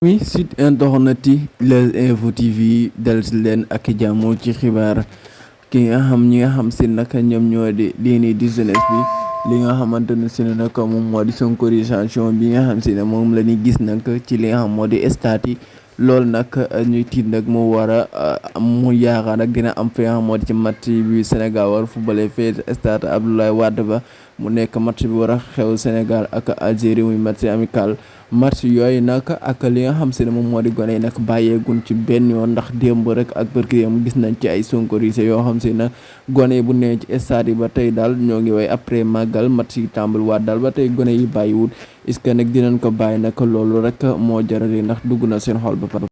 Oui site internet yi Les Infos TV dal si leen ak jàmm ci xibaar ki nga xam ñi nga xam si nag ñoom ñoo di lii nii di jeunesse bi li nga xamante ne si ne nag moom moo di sonkorisation bi nga xam si ne moom la ñuy gis nag ci li nga xam moo di stade yi loolu nag ñuy tiit nag mu war a mu yaakaar nag dina am fi nga xam moo di ci match bi Sénégal war footballé fee stade Abdoulaye Wade ba mu nekk match bi war a xew Sénégal ak Algérie muy match amical match yooyu nag ak li nga xam si ne moom moo di gone yi nag bàyyeegun ci benn yoon ndax démb rek ak barki mu gis nañ ci ay sonkorisé yoo xam si ne gone yi bu nee ci stade yi ba tey daal ñoo ngi way après màggal match yi tàmbali waat daal ba tey gone yi bàyyiwut est-ce que nag dinañ ko bàyyi nag loolu rek moo jarale ndax dugg na seen xol ba pare